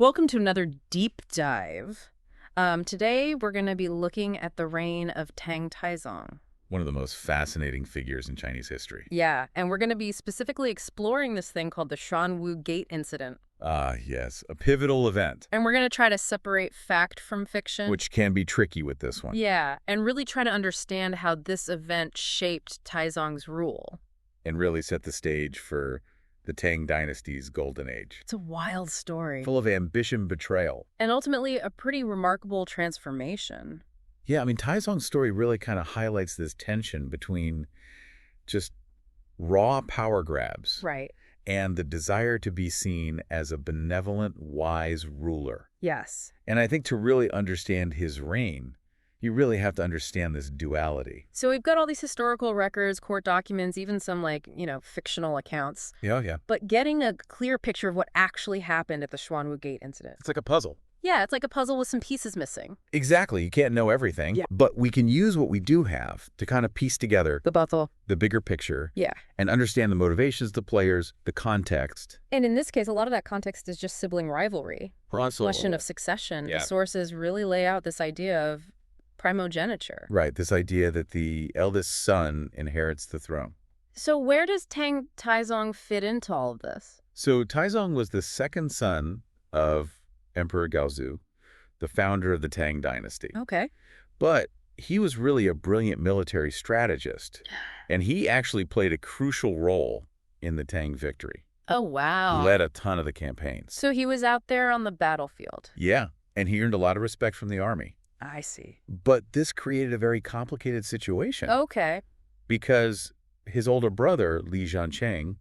Welcome to another deep dive. Today, we're going to be looking at the reign of Tang Taizong. One of the most fascinating figures in Chinese history. Yeah, and we're going to be specifically exploring this thing called the Xuanwu Gate Incident. Ah, yes, a pivotal event. And we're going to try to separate fact from fiction. Which can be tricky with this one. Yeah, and really try to understand how this event shaped Taizong's rule. And really set the stage for the Tang Dynasty's golden age. It's a wild story. Full of ambition, betrayal. And ultimately, a pretty remarkable transformation. Yeah, I mean, Taizong's story really kind of highlights this tension between just raw power grabs. Right. And the desire to be seen as a benevolent, wise ruler. Yes. And I think to really understand his reign, you really have to understand this duality. So we've got all these historical records, court documents, even some fictional accounts. Yeah. But getting a clear picture of what actually happened at the Xuanwu Gate incident. It's like a puzzle. Yeah, it's like a puzzle with some pieces missing. Exactly. You can't know everything. Yeah. But we can use what we do have to kind of piece together The puzzle. the bigger picture. Yeah. And understand the motivations of the players, the context. And in this case, a lot of that context is just sibling rivalry. Question of succession. Yeah. The sources really lay out this idea of primogeniture. Right. This idea that the eldest son inherits the throne. So where does Tang Taizong fit into all of this? So Taizong was the second son of Emperor Gaozu, the founder of the Tang Dynasty. Okay. But he was really a brilliant military strategist, and he actually played a crucial role in the Tang victory. Oh, wow. Led a ton of the campaigns. So he was out there on the battlefield. Yeah, and he earned a lot of respect from the army. I see. But this created a very complicated situation. Okay. Because his older brother, Li Yuanji,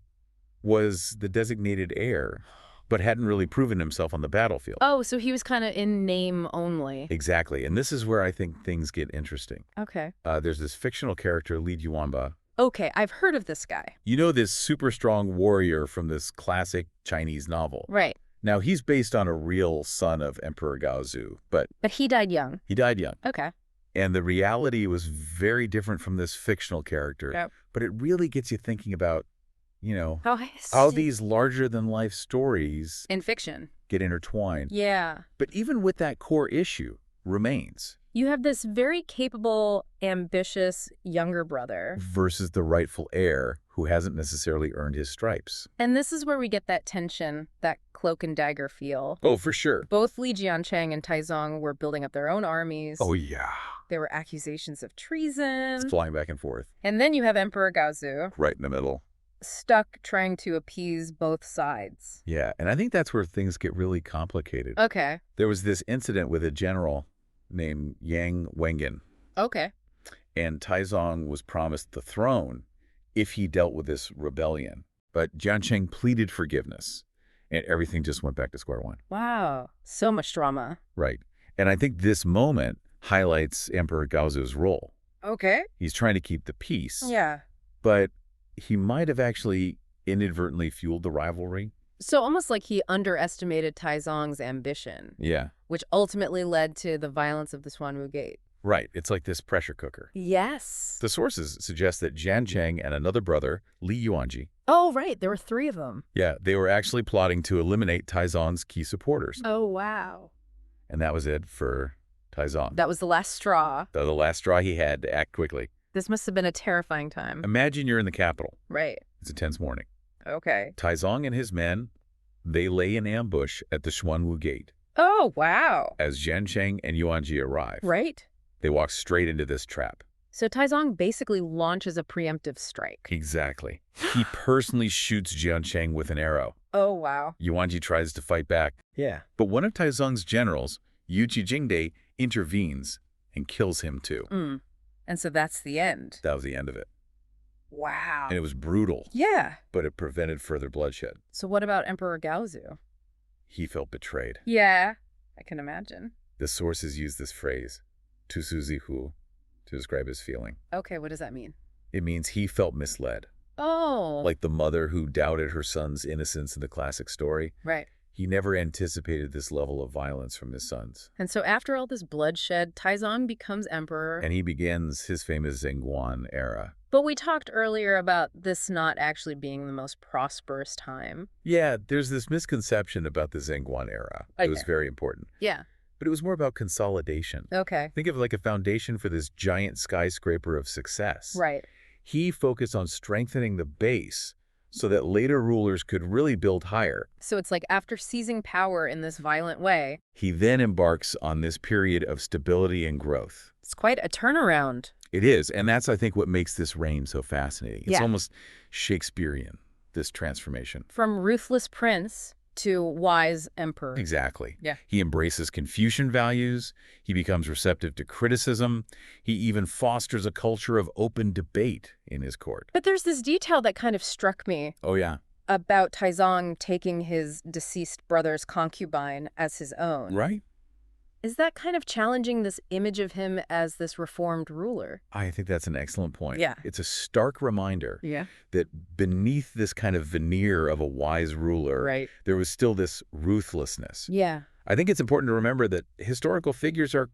was the designated heir, but hadn't really proven himself on the battlefield. Oh, so he was kind of in name only. Exactly, and this is where I think things get interesting. Okay. There's this fictional character, Li Yuanji. Okay, I've heard of this guy. You know, this super strong warrior from this classic Chinese novel. Right. Now, he's based on a real son of Emperor Gaozu, but he died young. he died young. Okay. And the reality was very different from this fictional character. Yep. But it really gets you thinking about, how these larger-than-life stories in fiction get intertwined. Yeah. But even with that core issue remains. You have this very capable, ambitious younger brother. Versus the rightful heir who hasn't necessarily earned his stripes. And this is where we get that tension, that cloak and dagger feel. Oh, for sure. Both Li Jiancheng and Taizong were building up their own armies. Oh, yeah. There were accusations of treason. It's flying back and forth. And then you have Emperor Gaozu. Right in the middle. Stuck trying to appease both sides. Yeah, and I think that's where things get really complicated. Okay. There was this incident with a general named Yang Wengen. Okay. And Taizong was promised the throne if he dealt with this rebellion. But Jiancheng pleaded forgiveness, and everything just went back to square one. Wow. So much drama. Right. And I think this moment highlights Emperor Gaozu's role. Okay. He's trying to keep the peace. Yeah. But he might have actually inadvertently fueled the rivalry. So almost like he underestimated Taizong's ambition. Yeah. Which ultimately led to the violence of the Xuanwu Gate. Right. It's like this pressure cooker. Yes. The sources suggest that Jiancheng and another brother, Li Yuanji. Oh, right. There were 3 of them. Yeah, they were actually plotting to eliminate Taizong's key supporters. Oh, wow. And that was it for Taizong. That was the last straw. The last straw he had to act quickly. This must have been a terrifying time. Imagine you're in the capital. Right. It's a tense morning. Okay. Taizong and his men, they lay in ambush at the Xuanwu Gate. Oh, wow. As Jiancheng and Yuanji arrive. Right. They walk straight into this trap. So Taizong basically launches a preemptive strike. Exactly. He personally shoots Jiancheng with an arrow. Oh, wow. Yuanji tries to fight back. Yeah. But one of Taizong's generals, Yu Jingde, intervenes and kills him too. And so that's the end. That was the end of it. Wow. And it was brutal. Yeah. But it prevented further bloodshed. So what about Emperor Gaozu? He felt betrayed. Yeah, I can imagine. The sources use this phrase, tu su zi hu, to describe his feeling. Okay, what does that mean? It means he felt misled. Oh. Like the mother who doubted her son's innocence in the classic story. Right. He never anticipated this level of violence from his sons. And so after all this bloodshed, Taizong becomes emperor. And he begins his famous Zhenguan Era. But we talked earlier about this not actually being the most prosperous time. Yeah, there's this misconception about the Zhenguan Era. It was Okay. very important. Yeah. But it was more about consolidation. Okay. Think of it like a foundation for this giant skyscraper of success. Right. He focused on strengthening the base so that later rulers could really build higher. So it's like after seizing power in this violent way, He then embarks on this period of stability and growth. it's quite a turnaround. It is, and that's, I think, what makes this reign so fascinating. It's Yeah. almost Shakespearean, this transformation. From ruthless prince to wise emperor. Exactly. Yeah. He embraces Confucian values. He becomes receptive to criticism. He even fosters a culture of open debate in his court. But there's this detail that kind of struck me Oh, yeah. about Taizong taking his deceased brother's concubine as his own. Right? Is that kind of challenging this image of him as this reformed ruler? I think that's an excellent point. Yeah. It's a stark reminder Yeah. that beneath this kind of veneer of a wise ruler, Right. there was still this ruthlessness. Yeah. I think it's important to remember that historical figures are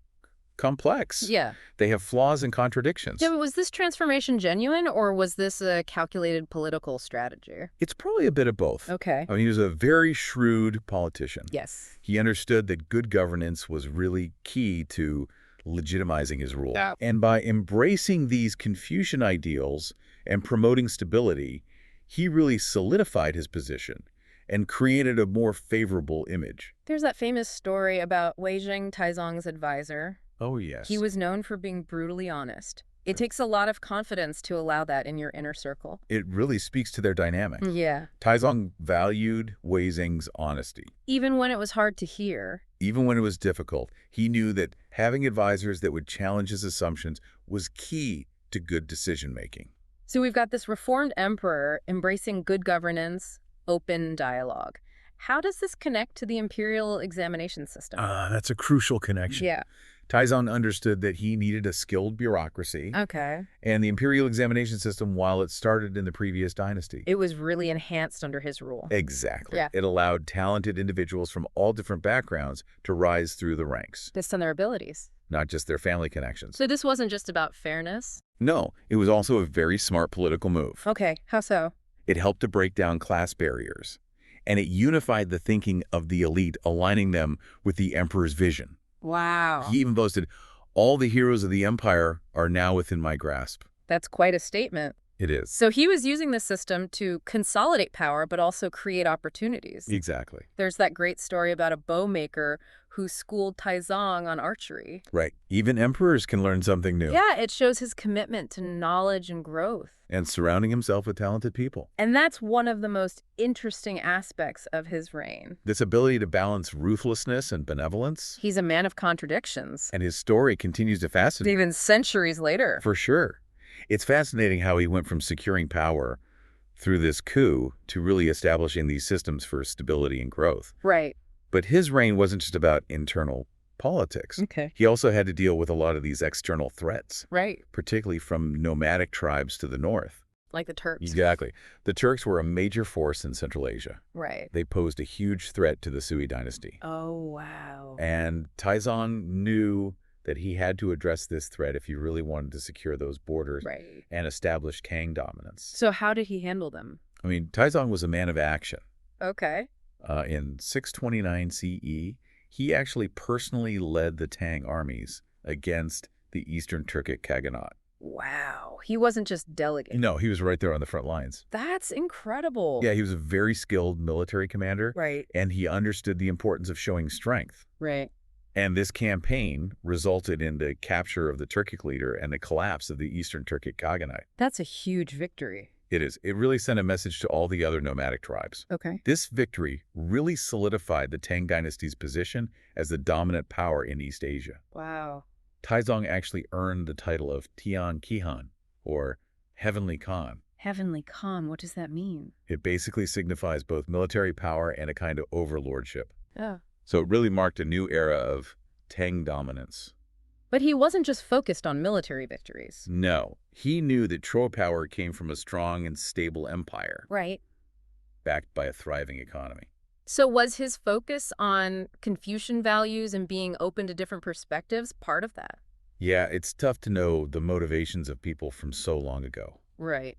complex. Yeah. They have flaws and contradictions. Yeah, but was this transformation genuine, or was this a calculated political strategy? It's probably a bit of both. Okay. I mean, he was a very shrewd politician. Yes. He understood that good governance was really key to legitimizing his rule. Yeah. And by embracing these Confucian ideals and promoting stability, he really solidified his position and created a more favorable image. There's that famous story about Wei Zheng, Taizong's advisor. Oh, yes. He was known for being brutally honest. It takes a lot of confidence to allow that in your inner circle. It really speaks to their dynamic. Yeah. Taizong valued Wei Zheng's honesty. Even when it was hard to hear. Even when it was difficult, he knew that having advisors that would challenge his assumptions was key to good decision-making. So we've got this reformed emperor embracing good governance, open dialogue. How does this connect to the imperial examination system? That's a crucial connection. Yeah. Taizong understood that he needed a skilled bureaucracy, Okay. and the imperial examination system, while it started in the previous dynasty. It was really enhanced under his rule. Exactly. Yeah. It allowed talented individuals from all different backgrounds to rise through the ranks, Based on their abilities. not just their family connections. So this wasn't just about fairness? No, it was also a very smart political move. Okay. How so? It helped to break down class barriers, and it unified the thinking of the elite, aligning them with the emperor's vision. Wow. He even boasted, "All the heroes of the empire are now within my grasp." That's quite a statement. It is. So he was using the system to consolidate power, but also create opportunities. Exactly. There's that great story about a bow maker who schooled Taizong on archery. Right. Even emperors can learn something new. Yeah, it shows his commitment to knowledge and growth. And surrounding himself with talented people. And that's one of the most interesting aspects of his reign. This ability to balance ruthlessness and benevolence. He's a man of contradictions. And his story continues to fascinate. Even centuries later. For sure. It's fascinating how he went from securing power through this coup to really establishing these systems for stability and growth. Right. But his reign wasn't just about internal politics. Okay. He also had to deal with a lot of these external threats, Right. particularly from nomadic tribes to the north. Like the Turks. Exactly. The Turks were a major force in Central Asia. Right. They posed a huge threat to the Sui dynasty. Oh, wow. And Taizong knew that he had to address this threat if he really wanted to secure those borders Right. and establish Kang dominance. So how did he handle them? I mean, Taizong was a man of action. Okay. In 629 CE, he actually personally led the Tang armies against the Eastern Turkic Khaganate. Wow. He wasn't just delegating. No, he was right there on the front lines. That's incredible. Yeah, he was a very skilled military commander, Right. and he understood the importance of showing strength. Right. And this campaign resulted in the capture of the Turkic leader and the collapse of the Eastern Turkic Khaganate. That's a huge victory. It is. It really sent a message to all the other nomadic tribes. Okay. This victory really solidified the Tang Dynasty's position as the dominant power in East Asia. Wow. Taizong actually earned the title of Tian Qihan, or Heavenly Khan. Heavenly Khan, what does that mean? It basically signifies both military power and a kind of overlordship. Oh. So it really marked a new era of Tang dominance. But he wasn't just focused on military victories. No, he knew that true power came from a strong and stable empire, Right. backed by a thriving economy. So was his focus on Confucian values and being open to different perspectives part of that? Yeah, it's tough to know the motivations of people from so long ago. Right.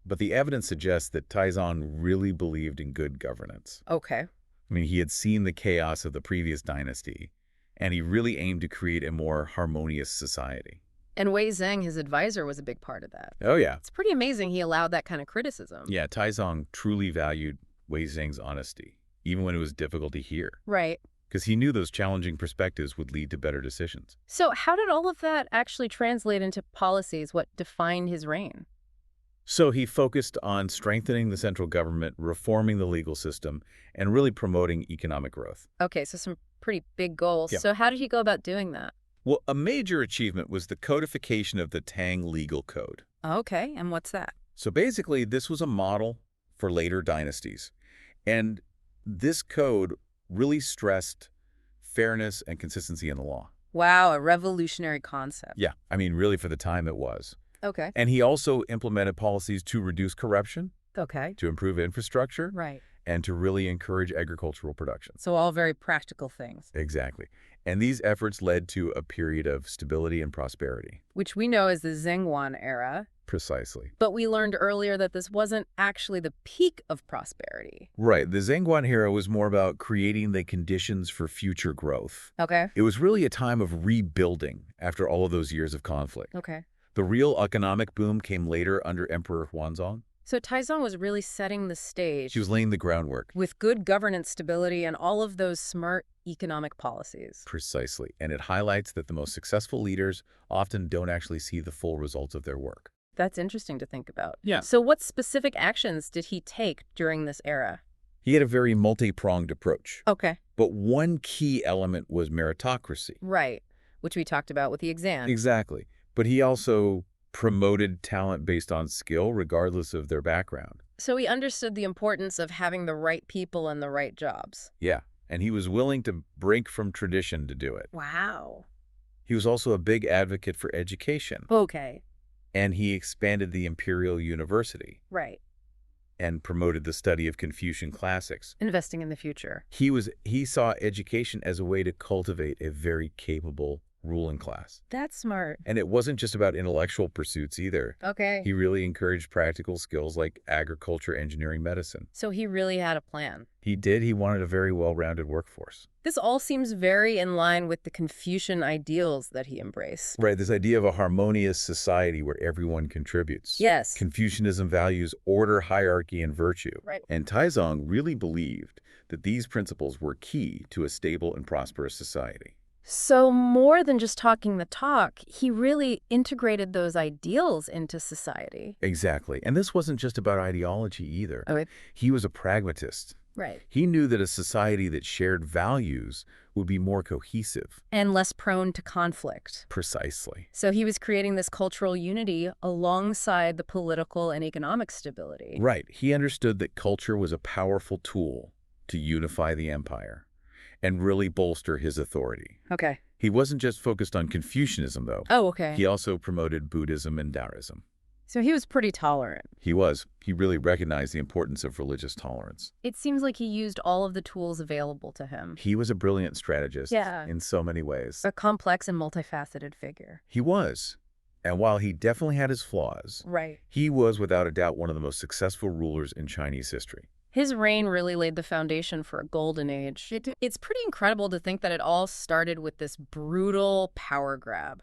But the evidence suggests that Taizong really believed in good governance. Okay. I mean, he had seen the chaos of the previous dynasty, and he really aimed to create a more harmonious society. And Wei Zheng, his advisor, was a big part of that. Oh, yeah. It's pretty amazing he allowed that kind of criticism. Yeah, Taizong truly valued Wei Zheng's honesty, even when it was difficult to hear, Right. because he knew those challenging perspectives would lead to better decisions. So how did all of that actually translate into policies, what defined his reign? So he focused on strengthening the central government, reforming the legal system, and really promoting economic growth. Okay, so some pretty big goals. Yeah. So how did he go about doing that? Well, a major achievement was the codification of the Tang legal code. Okay, and what's that? So basically, this was a model for later dynasties. And this code really stressed fairness and consistency in the law. Wow, a revolutionary concept. Yeah, I mean, really for the time it was. Okay. And he also implemented policies to reduce corruption, Okay. to improve infrastructure, Right. and to really encourage agricultural production. So all very practical things, Exactly. And these efforts led to a period of stability and prosperity. which we know as the Zhenguan Era. Precisely. But we learned earlier that this wasn't actually the peak of prosperity. Right. The Zhenguan era was more about creating the conditions for future growth. Okay. It was really a time of rebuilding after all of those years of conflict. Okay. The real economic boom came later under Emperor Huanzong. So Taizong was really setting the stage She was laying the groundwork. with good governance stability and all of those smart economic policies. Precisely. And it highlights that the most successful leaders often don't actually see the full results of their work. That's interesting to think about. Yeah. So what specific actions did he take during this era? He had a very multi-pronged approach. Okay. But one key element was meritocracy. Right. Which we talked about with the exam. Exactly. But he also promoted talent based on skill, regardless of their background. So he understood the importance of having the right people in the right jobs. Yeah. And he was willing to break from tradition to do it. Wow. He was also a big advocate for education. Okay. And he expanded the Imperial University Right. and promoted the study of Confucian classics. Investing in the future. He saw education as a way to cultivate a very capable ruling class. That's smart. And it wasn't just about intellectual pursuits either. Okay. He really encouraged practical skills like agriculture, engineering, medicine. So he really had a plan. He did. He wanted a very well-rounded workforce. This all seems very in line with the Confucian ideals that he embraced. Right, this idea of a harmonious society where everyone contributes. Yes. Confucianism values order, hierarchy, and virtue. Right. And Taizong really believed that these principles were key to a stable and prosperous society. So more than just talking the talk, he really integrated those ideals into society. Exactly. And this wasn't just about ideology either. Okay. He was a pragmatist. Right. He knew that a society that shared values would be more cohesive. And less prone to conflict. Precisely. So he was creating this cultural unity alongside the political and economic stability. Right. He understood that culture was a powerful tool to unify the empire and really bolster his authority. Okay. He wasn't just focused on Confucianism, though. Oh, okay. He also promoted Buddhism and Taoism. So he was pretty tolerant. He was. He really recognized the importance of religious tolerance. It seems like he used all of the tools available to him. He was a brilliant strategist in so many ways. A complex and multifaceted figure. He was. And while he definitely had his flaws, Right. he was without a doubt one of the most successful rulers in Chinese history. His reign really laid the foundation for a golden age. It's pretty incredible to think that it all started with this brutal power grab.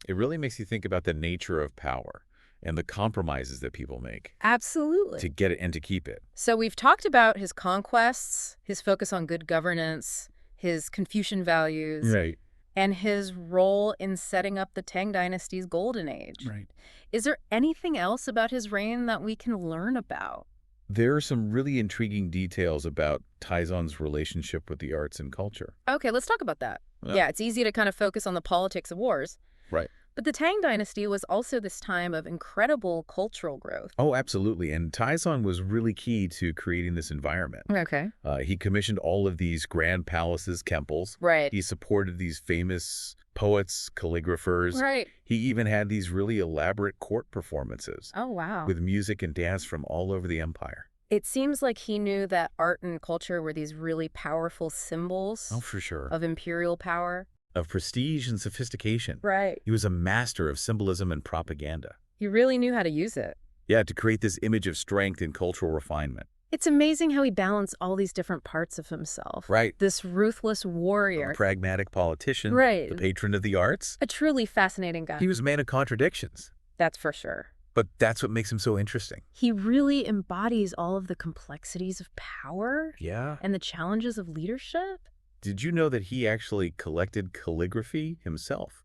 It really makes you think about the nature of power and the compromises that people make Absolutely. to get it and to keep it. So we've talked about his conquests, his focus on good governance, his Confucian values, Right. and his role in setting up the Tang Dynasty's golden age. Right. Is there anything else about his reign that we can learn about? There are some really intriguing details about Taizong's relationship with the arts and culture. Okay, let's talk about that. Yeah, it's easy to kind of focus on the politics of wars. Right. But the Tang Dynasty was also this time of incredible cultural growth. Oh, absolutely. And Taizong was really key to creating this environment. Okay. He commissioned all of these grand palaces, temples. Right. He supported these famous poets, calligraphers. Right. He even had these really elaborate court performances Oh, wow. with music and dance from all over the empire. It seems like he knew that art and culture were these really powerful symbols Oh, for sure. of imperial power. Of prestige and sophistication. Right. He was a master of symbolism and propaganda. He really knew how to use it. Yeah, to create this image of strength and cultural refinement. It's amazing how he balanced all these different parts of himself. Right. This ruthless A warrior. pragmatic politician, Right. the patron of the arts. A truly fascinating guy. He was a man of contradictions. That's for sure. But that's what makes him so interesting. He really embodies all of the complexities of power Yeah. and the challenges of leadership. Did you know that he actually collected calligraphy himself?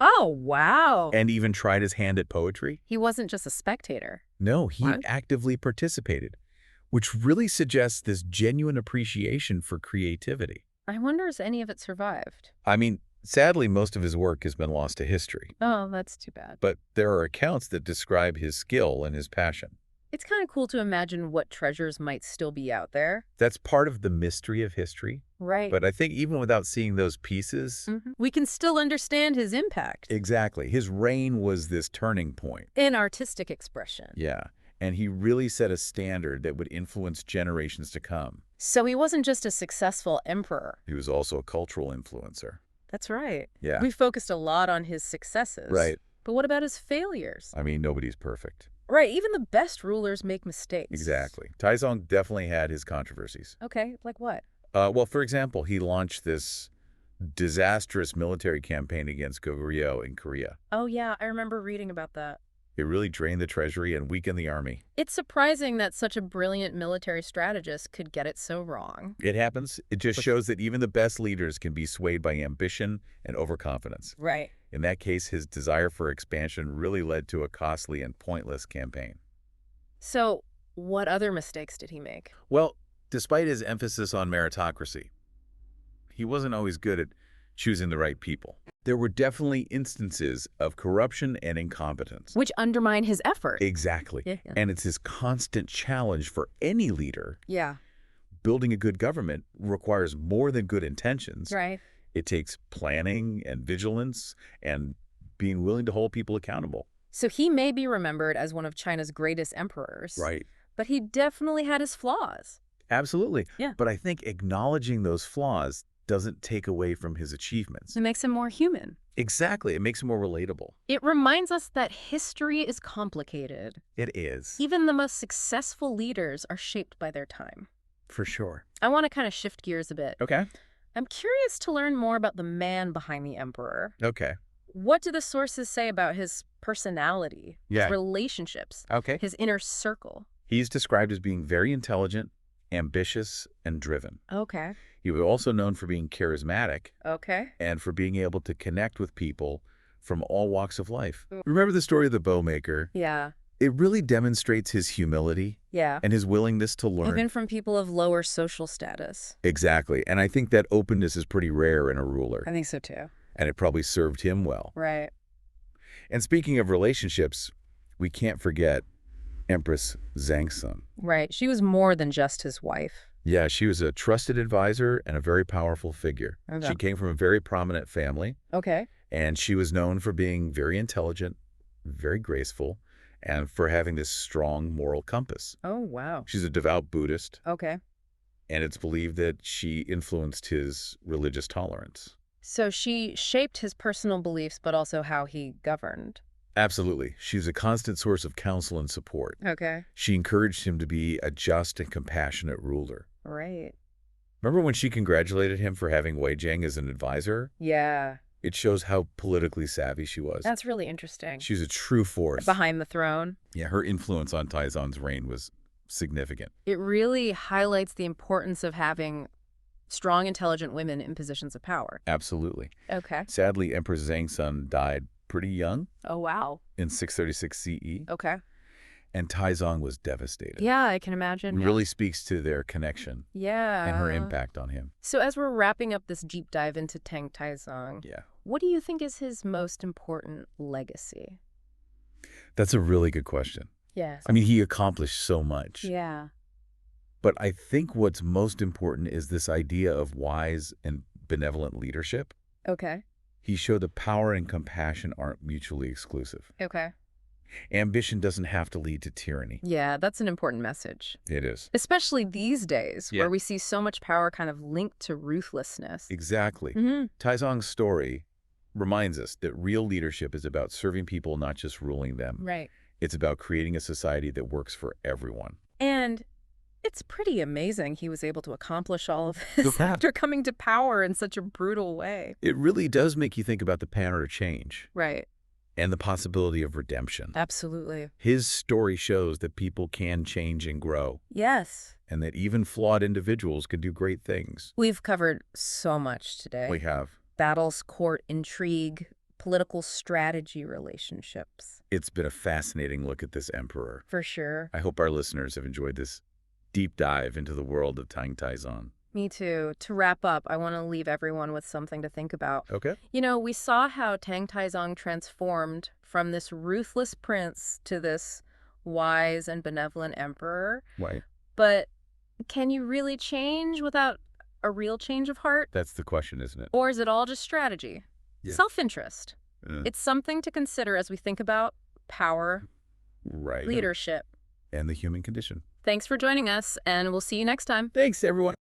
Oh, wow. And even tried his hand at poetry? He wasn't just a spectator. No, he What? actively participated, which really suggests this genuine appreciation for creativity. I wonder if any of it survived. I mean, sadly, most of his work has been lost to history, Oh, that's too bad. but there are accounts that describe his skill and his passion. It's kind of cool to imagine what treasures might still be out there. That's part of the mystery of history, Right. but I think even without seeing those pieces, We can still understand his impact exactly, his reign was this turning point. in artistic expression. Yeah, and he really set a standard that would influence generations to come. So he wasn't just a successful emperor. He was also a cultural influencer. That's right. Yeah. We focused a lot on his successes. Right. But what about his failures? I mean, nobody's perfect. Right, even the best rulers make mistakes. Exactly. Taizong definitely had his controversies. Okay, like what? Well, for example, he launched this disastrous military campaign against Goguryeo in Korea. Oh yeah, I remember reading about that. It really drained the treasury and weakened the army. It's surprising that such a brilliant military strategist could get it so wrong. It happens. It just shows that even the best leaders can be swayed by ambition and overconfidence. Right. In that case, his desire for expansion really led to a costly and pointless campaign. So, what other mistakes did he make? Well, despite his emphasis on meritocracy, he wasn't always good at choosing the right people. There were definitely instances of corruption and incompetence. Which undermine his effort. Exactly. Yeah. And it's this constant challenge for any leader. Yeah. Building a good government requires more than good intentions. Right. It takes planning and vigilance and being willing to hold people accountable. So he may be remembered as one of China's greatest emperors. Right. But he definitely had his flaws. Absolutely. Yeah. But I think acknowledging those flaws doesn't take away from his achievements. It makes him more human. Exactly. It makes him more relatable. It reminds us that history is complicated. It is. Even the most successful leaders are shaped by their time. For sure. I want to kind of shift gears a bit. Okay. I'm curious to learn more about the man behind the emperor. Okay. What do the sources say about his personality, Yeah. his relationships, Okay. his inner circle? He's described as being very intelligent, ambitious, and driven. Okay. He was also known for being charismatic Okay. and for being able to connect with people from all walks of life. Mm. Remember the story of the bowmaker? Yeah. It really demonstrates his humility Yeah. and his willingness to learn. Even from people of lower social status. Exactly. And I think that openness is pretty rare in a ruler. I think so too. And it probably served him well. Right. And speaking of relationships, we can't forget Empress Zhangsun. Right. She was more than just his wife. Yeah, she was a trusted advisor and a very powerful figure. Okay. She came from a very prominent family, Okay. and she was known for being very intelligent, very graceful, and for having this strong moral compass. Oh, wow. She's a devout Buddhist, Okay. and it's believed that she influenced his religious tolerance. So she shaped his personal beliefs, but also how he governed. Absolutely. She's a constant source of counsel and support. Okay. She encouraged him to be a just and compassionate ruler. Right. Remember when she congratulated him for having Wei Zhang as an advisor? Yeah. It shows how politically savvy she was. That's really interesting. She's a true force. Behind the throne. Yeah, her influence on Taizong's reign was significant. It really highlights the importance of having strong, intelligent women in positions of power. Absolutely. Okay. Sadly, Empress Zhangsun died pretty young Oh, wow. in 636 CE, Okay. and Taizong was devastated. Yeah, I can imagine. It really speaks to their connection Yeah. and her impact on him. So as we're wrapping up this deep dive into Tang Taizong, Yeah. what do you think is his most important legacy? That's a really good question. Yes. I mean, he accomplished so much. Yeah. But I think what's most important is this idea of wise and benevolent leadership. Okay. He showed that power and compassion aren't mutually exclusive. Okay. Ambition doesn't have to lead to tyranny. Yeah, that's an important message. It is. Especially these days, Yeah. where we see so much power kind of linked to ruthlessness. Exactly. Mm-hmm. Taizong's story reminds us that real leadership is about serving people, not just ruling them. Right. It's about creating a society that works for everyone. And it's pretty amazing he was able to accomplish all of this Yeah. after coming to power in such a brutal way. It really does make you think about the power to change Right. and the possibility of redemption. Absolutely. His story shows that people can change and grow, Yes. and that even flawed individuals can do great things. We've covered so much today. We have. Battles, court intrigue, political strategy, relationships. It's been a fascinating look at this emperor. For sure. I hope our listeners have enjoyed this deep dive into the world of Tang Taizong. Me too. To wrap up, I want to leave everyone with something to think about. Okay. You know, we saw how Tang Taizong transformed from this ruthless prince to this wise and benevolent emperor. Right. But can you really change without a real change of heart? That's the question, isn't it? Or is it all just strategy? Yeah. Self-interest. Uh, It's something to consider as we think about power, right. leadership. And the human condition. Thanks for joining us, and we'll see you next time. Thanks, everyone.